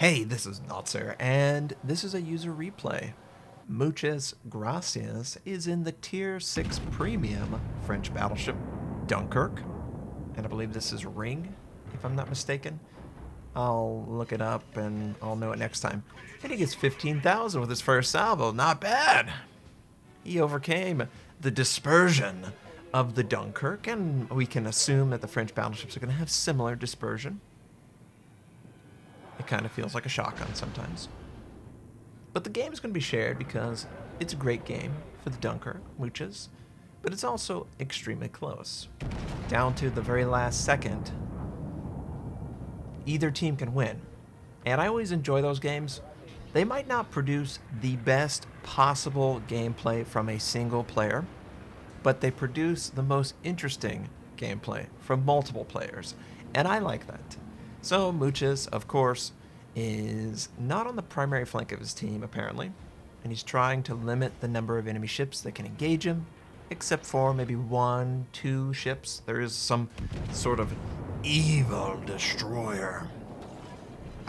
Hey, this is Notser, and this is a user replay. Muchas Gracias is in the Tier 6 Premium French battleship Dunkerque, and I believe this is Ring, if I'm not mistaken. I'll look it up and I'll know it next time. And he gets 15,000 with his first salvo, not bad! He overcame the dispersion of the Dunkerque, and we can assume that the French battleships are going to have similar dispersion. It kind of feels like a shotgun sometimes. But the game is going to be shared because it's a great game for the Dunkerque, Muchas, but it's also extremely close. Down to the very last second, either team can win. And I always enjoy those games. They might not produce the best possible gameplay from a single player, but they produce the most interesting gameplay from multiple players. And I like that. So Muchas, of course, is not on the primary flank of his team, apparently, and he's trying to limit the number of enemy ships that can engage him, except for maybe 1, 2 ships. There is some sort of evil destroyer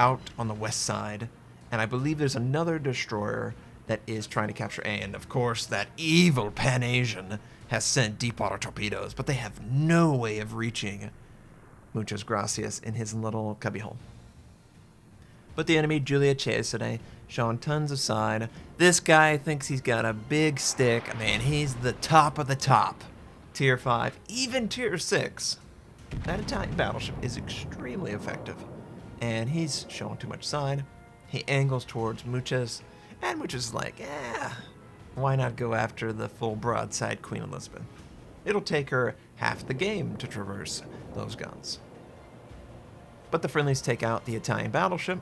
out on the west side, and I believe there's another destroyer that is trying to capture A, and of course that evil Pan-Asian has sent deep water torpedoes, but they have no way of reaching Muchas Gracias in his little cubbyhole. But the enemy, Julia Cesare, showing tons of side. This guy thinks he's got a big stick. Man, he's the top of the top. Tier 5, even Tier 6. That Italian battleship is extremely effective. And he's showing too much side. He angles towards Muchas, and Muchas is like, why not go after the full broadside Queen Elizabeth? It'll take her half the game to traverse those guns. But the friendlies take out the Italian battleship.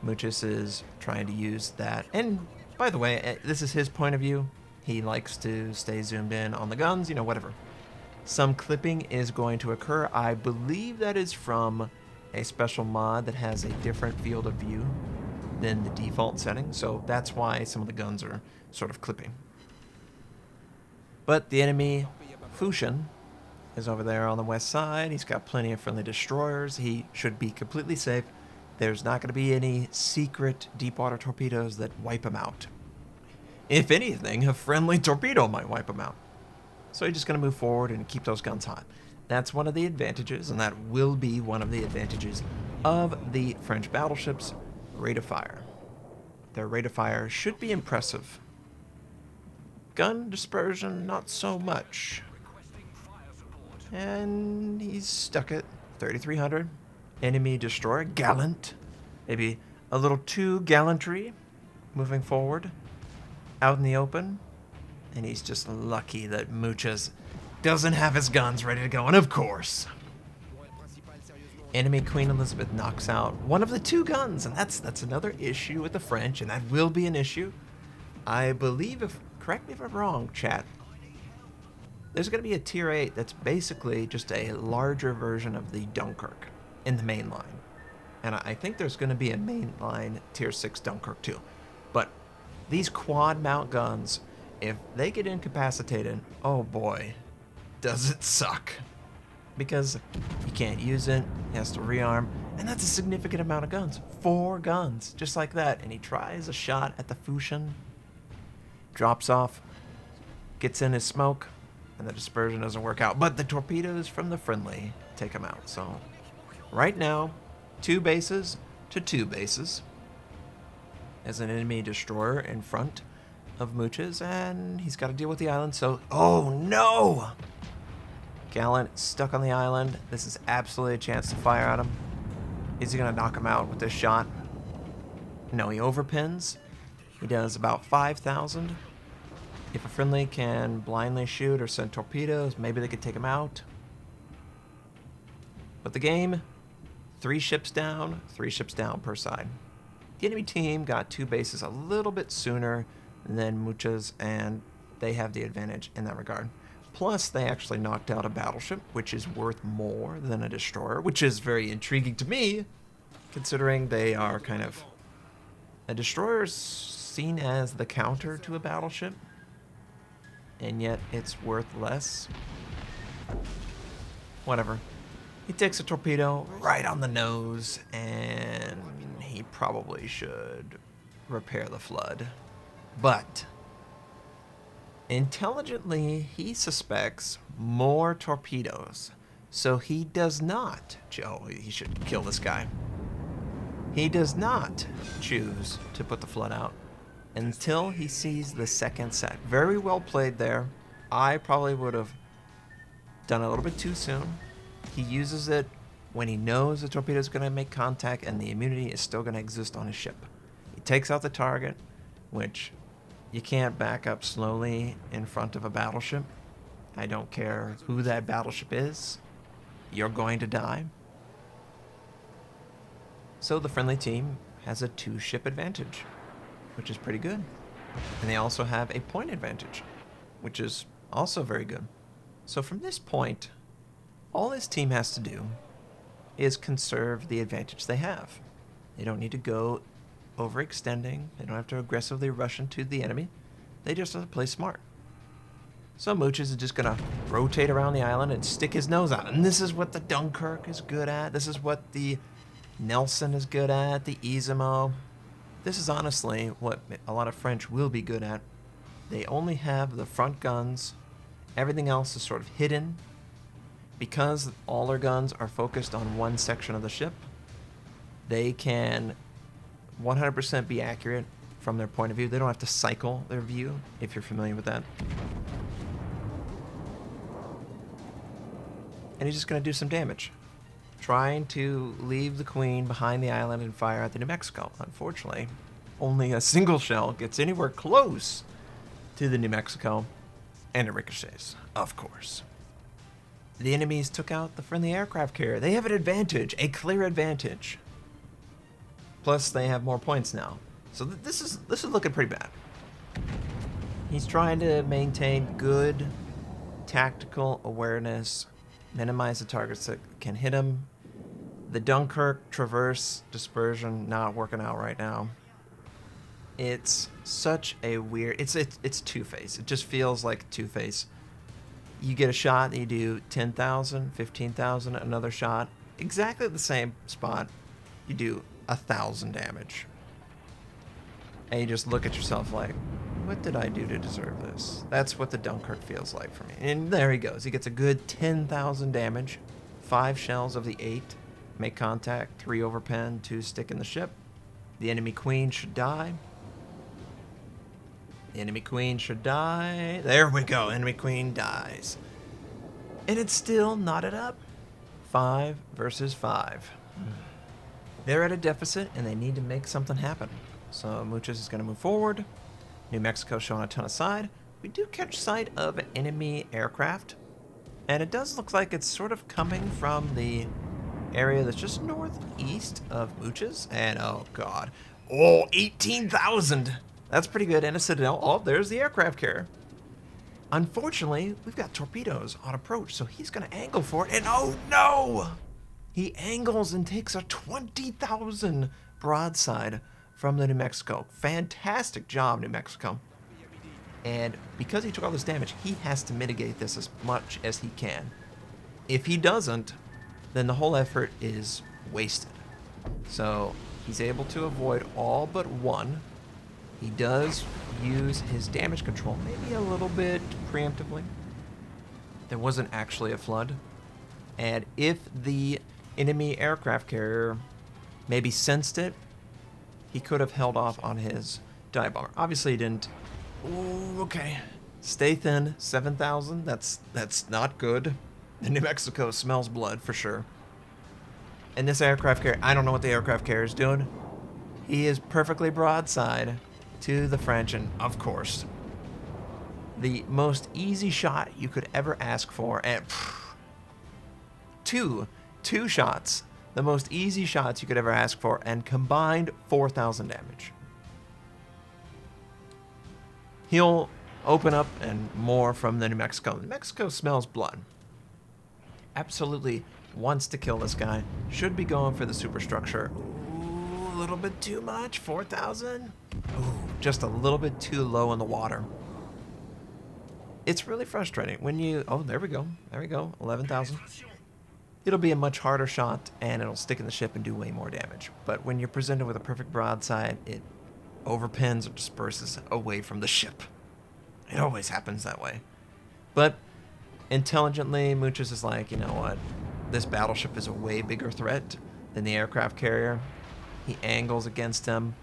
Muchas is trying to use that. And by the way, this is his point of view. He likes to stay zoomed in on the guns, whatever. Some clipping is going to occur. I believe that is from a special mod that has a different field of view than the default setting. So that's why some of the guns are sort of clipping. But the enemy, Fusion, is over there on the west side. He's got plenty of friendly destroyers. He should be completely safe. There's not going to be any secret deep water torpedoes that wipe him out. If anything, a friendly torpedo might wipe him out. So he's just going to move forward and keep those guns hot. That's one of the advantages, and that will be one of the advantages of the French battleships' rate of fire. Their rate of fire should be impressive. Gun dispersion, not so much. And he's stuck at 3,300. Enemy destroyer, gallant. Maybe a little too gallantry moving forward. Out in the open. And he's just lucky that Muchas doesn't have his guns ready to go. And of course, enemy Queen Elizabeth knocks out one of the 2 guns. And that's another issue with the French, and that will be an issue. I believe, correct me if I'm wrong, chat, there's going to be a Tier 8 that's basically just a larger version of the Dunkerque in the main line. And I think there's going to be a mainline Tier 6 Dunkerque too. But these quad mount guns, if they get incapacitated, oh boy, does it suck. Because he can't use it, he has to rearm, and that's a significant amount of guns. 4 guns, just like that. And he tries a shot at the Fusion, drops off, gets in his smoke, and the dispersion doesn't work out. But the torpedoes from the friendly take him out. So right now, 2 bases to 2 bases as an enemy destroyer in front of Muchas, and he's got to deal with the island. So, oh no! Gallant stuck on the island. This is absolutely a chance to fire at him. Is he going to knock him out with this shot? No, he overpins. He does about 5,000. If a friendly can blindly shoot or send torpedoes, maybe they could take him out. But the game, 3 ships down per side. The enemy team got 2 bases a little bit sooner than Muchas, and they have the advantage in that regard. Plus, they actually knocked out a battleship, which is worth more than a destroyer, which is very intriguing to me, considering they are kind of... A destroyer is seen as the counter to a battleship, and yet it's worth less. Whatever. He takes a torpedo right on the nose, and he probably should repair the flood. But intelligently, he suspects more torpedoes. So he does not, oh, he should kill this guy. He does not choose to put the flood out until he sees the second set. Very well played there. I probably would have done it a little bit too soon. He uses it when he knows the torpedo is going to make contact and the immunity is still going to exist on his ship. He takes out the target, which you can't back up slowly in front of a battleship. I don't care who that battleship is. You're going to die. So the friendly team has a 2-ship advantage, which is pretty good. And they also have a point advantage, which is also very good. So from this point, all this team has to do is conserve the advantage they have. They don't need to go overextending. They don't have to aggressively rush into the enemy. They just have to play smart. So Muchas is just going to rotate around the island and stick his nose out. And this is what the Dunkerque is good at. This is what the Nelson is good at, the Izamo. This is honestly what a lot of French will be good at. They only have the front guns. Everything else is sort of hidden. Because all their guns are focused on one section of the ship, they can 100% be accurate from their point of view. They don't have to cycle their view, if you're familiar with that. And he's just going to do some damage, trying to leave the Queen behind the island and fire at the New Mexico. Unfortunately, only a single shell gets anywhere close to the New Mexico, and it ricochets, of course. The enemies took out the friendly aircraft carrier. They have an advantage, a clear advantage. Plus, they have more points now. So this is looking pretty bad. He's trying to maintain good tactical awareness, minimize the targets that can hit him. The Dunkerque traverse dispersion not working out right now. It's such a weird. It's Two-Face. It just feels like Two-Face. You get a shot, you do 10,000, 15,000, another shot, exactly the same spot, you do 1,000 damage. And you just look at yourself like, what did I do to deserve this? That's what the Dunkerque feels like for me. And there he goes. He gets a good 10,000 damage. 5 shells of the 8 make contact, 3 overpen, 2 stick in the ship. The enemy Queen should die. The enemy Queen should die. There we go. Enemy Queen dies. And it's still knotted up. 5 versus 5. They're at a deficit, and they need to make something happen. So Muchas is going to move forward. New Mexico showing a ton of side. We do catch sight of an enemy aircraft. And it does look like it's sort of coming from the area that's just northeast of Muchas. And oh god. Oh, 18,000! That's pretty good. And a Citadel. Oh, there's the aircraft carrier. Unfortunately, we've got torpedoes on approach, so he's going to angle for it. And oh no! He angles and takes a 20,000 broadside from the New Mexico. Fantastic job, New Mexico. And because he took all this damage, he has to mitigate this as much as he can. If he doesn't, then the whole effort is wasted. So he's able to avoid all but one. He does use his damage control maybe a little bit preemptively. There wasn't actually a flood. And if the enemy aircraft carrier maybe sensed it, he could have held off on his dive bomber. Obviously he didn't. Ooh, okay. Stay thin, 7,000. That's not good. The New Mexico smells blood for sure. And this aircraft carrier, I don't know what the aircraft carrier is doing. He is perfectly broadside to the French, and of course, the most easy shot you could ever ask for, and two shots, the most easy shots you could ever ask for, and combined 4,000 damage. He'll open up and more from the New Mexico. New Mexico smells blood. Absolutely wants to kill this guy. Should be going for the superstructure. Ooh, a little bit too much. 4,000. Ooh, just a little bit too low in the water. It's really frustrating when you... Oh, there we go. There we go. 11,000. it'll be a much harder shot, and it'll stick in the ship and do way more damage. But when you're presented with a perfect broadside, it overpins or disperses away from the ship. It always happens that way. But intelligently, Muchas is like, you know what? This battleship is a way bigger threat than the aircraft carrier. He angles against him.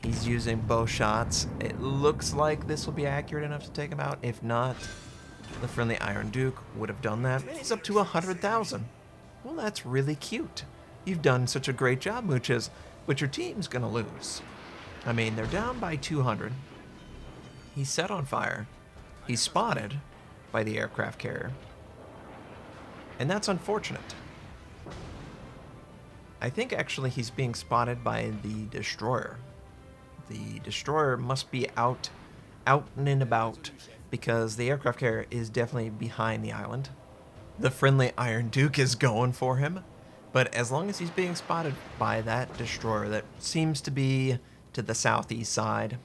He's using bow shots. It looks like this will be accurate enough to take him out. If not, the friendly Iron Duke would have done that. And he's up to 100,000. Well, that's really cute. You've done such a great job, Muchas, but your team's going to lose. I mean, they're down by 200. He's set on fire. He's spotted by the aircraft carrier. And that's unfortunate. I think actually he's being spotted by the destroyer. The destroyer must be out and about, because the aircraft carrier is definitely behind the island. The friendly Iron Duke is going for him, but as long as he's being spotted by that destroyer that seems to be to the southeast side,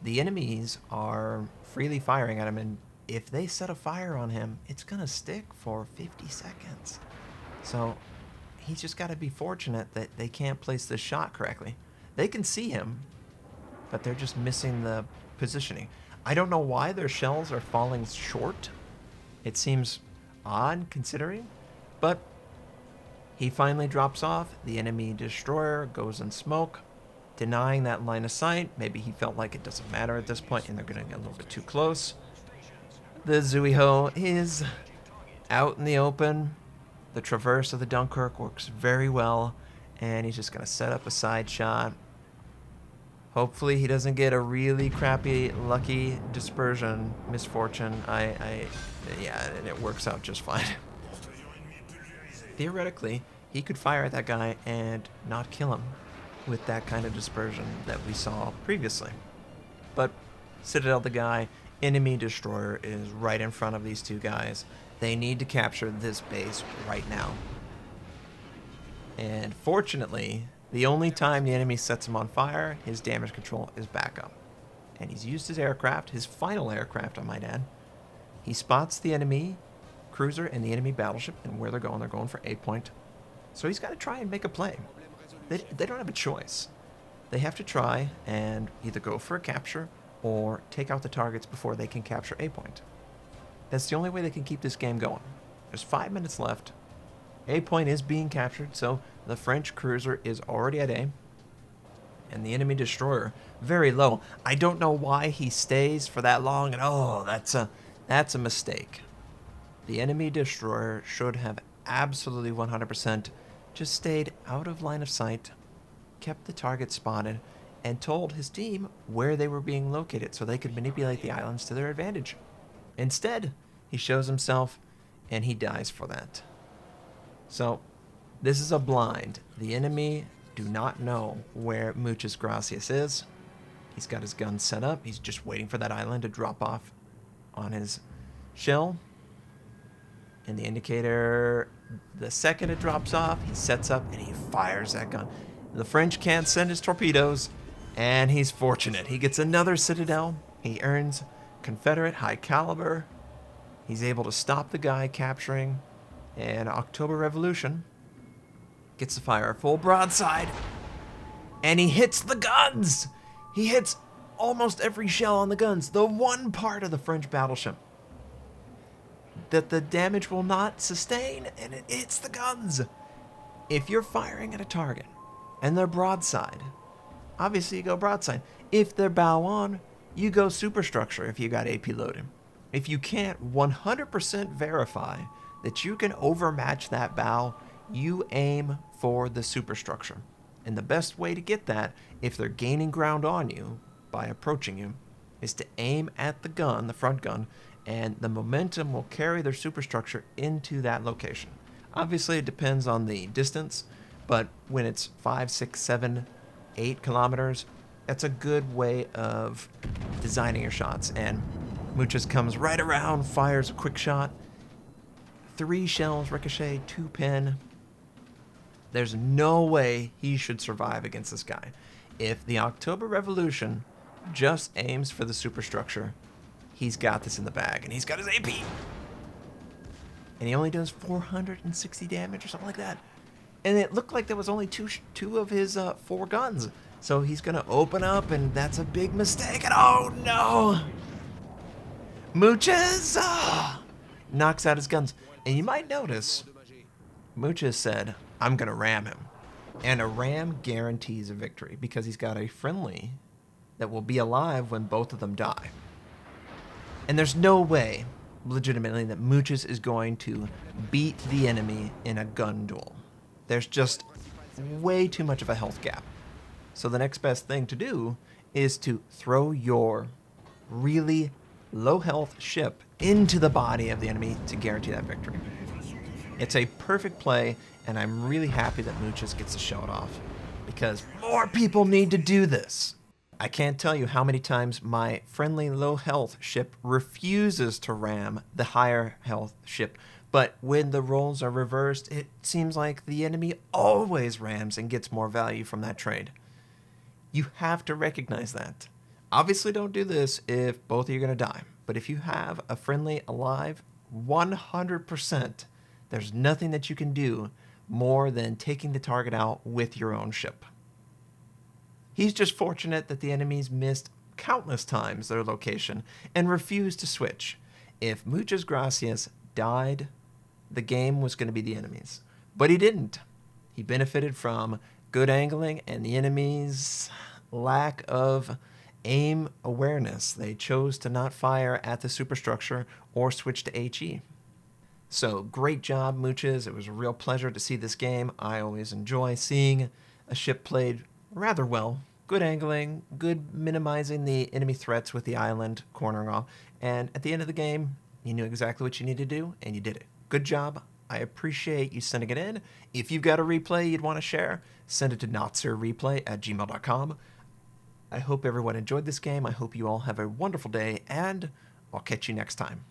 the enemies are freely firing at him, and if they set a fire on him, it's gonna stick for 50 seconds. So he's just got to be fortunate that they can't place this shot correctly. They can see him, but they're just missing the positioning. I don't know why their shells are falling short. It seems odd considering, but he finally drops off. The enemy destroyer goes in smoke, denying that line of sight. Maybe he felt like it doesn't matter at this point and they're going to get a little bit too close. The Zuiho is out in the open. The traverse of the Dunkerque works very well, and he's just going to set up a side shot. Hopefully he doesn't get a really crappy lucky dispersion misfortune. Yeah, and it works out just fine. Theoretically, he could fire at that guy and not kill him with that kind of dispersion that we saw previously. But Citadel the guy, enemy destroyer is right in front of these two guys. They need to capture this base right now. And fortunately, the only time the enemy sets him on fire, his damage control is back up. And he's used his aircraft, his final aircraft I might add. He spots the enemy cruiser and the enemy battleship and where they're going for 8 point. So he's got to try and make a play. They don't have a choice. They have to try and either go for a capture or take out the targets before they can capture A point. That's the only way they can keep this game going. There's 5 minutes left. A point is being captured, so the French cruiser is already at A. And the enemy destroyer, very low. I don't know why he stays for that long, and oh, that's a mistake. The enemy destroyer should have absolutely 100% just stayed out of line of sight, kept the target spotted, and told his team where they were being located so they could manipulate the islands to their advantage. Instead, he shows himself, and he dies for that. So, this is a blind. The enemy do not know where Muchas Gracias is. He's got his gun set up. He's just waiting for that island to drop off on his shell. And the indicator, the second it drops off, he sets up and he fires that gun. The French can't send his torpedoes, and he's fortunate. He gets another Citadel. He earns Confederate high caliber. He's able to stop the guy capturing, and October Revolution gets to fire a full broadside, and he hits the guns. He hits almost every shell on the guns, the one part of the French battleship that the damage will not sustain, and it hits the guns. If you're firing at a target and they're broadside, obviously you go broadside. If they're bow on, you go superstructure if you got AP loaded. If you can't 100% verify that you can overmatch that bow, you aim for the superstructure. And the best way to get that, if they're gaining ground on you by approaching you, is to aim at the gun, the front gun, and the momentum will carry their superstructure into that location. Obviously, it depends on the distance, but when it's 5, 6, 7, 8 kilometers, that's a good way of designing your shots. And Muchas comes right around, fires a quick shot. 3 shells ricochet, 2 pin. There's no way he should survive against this guy. If the October Revolution just aims for the superstructure, he's got this in the bag, and he's got his AP. and he only does 460 damage or something like that. And it looked like there was only two of his 4 guns. So he's going to open up, and that's a big mistake. And oh no! Muchas knocks out his guns. And you might notice, Muchas said, I'm going to ram him. And a ram guarantees a victory because he's got a friendly that will be alive when both of them die. And there's no way, legitimately, that Muchas is going to beat the enemy in a gun duel. There's just way too much of a health gap. So the next best thing to do is to throw your really low health ship into the body of the enemy to guarantee that victory. It's a perfect play, and I'm really happy that Muchas gets to show it off because more people need to do this. I can't tell you how many times my friendly low health ship refuses to ram the higher health ship, but when the roles are reversed, it seems like the enemy always rams and gets more value from that trade. You have to recognize that. Obviously don't do this if both of you are going to die, but if you have a friendly alive, 100%, there's nothing that you can do more than taking the target out with your own ship. He's just fortunate that the enemies missed countless times their location and refused to switch. If Muchas Gracias died, the game was going to be the enemy's. But he didn't. He benefited from good angling and the enemy's lack of aim awareness. They chose to not fire at the superstructure or switch to HE. So great job, Muchas. It was a real pleasure to see this game. I always enjoy seeing a ship played rather well. Good angling, good minimizing the enemy threats with the island cornering off. And at the end of the game, you knew exactly what you needed to do, and you did it. Good job. I appreciate you sending it in. If you've got a replay you'd want to share, send it to notserreplay@gmail.com. I hope everyone enjoyed this game. I hope you all have a wonderful day, and I'll catch you next time.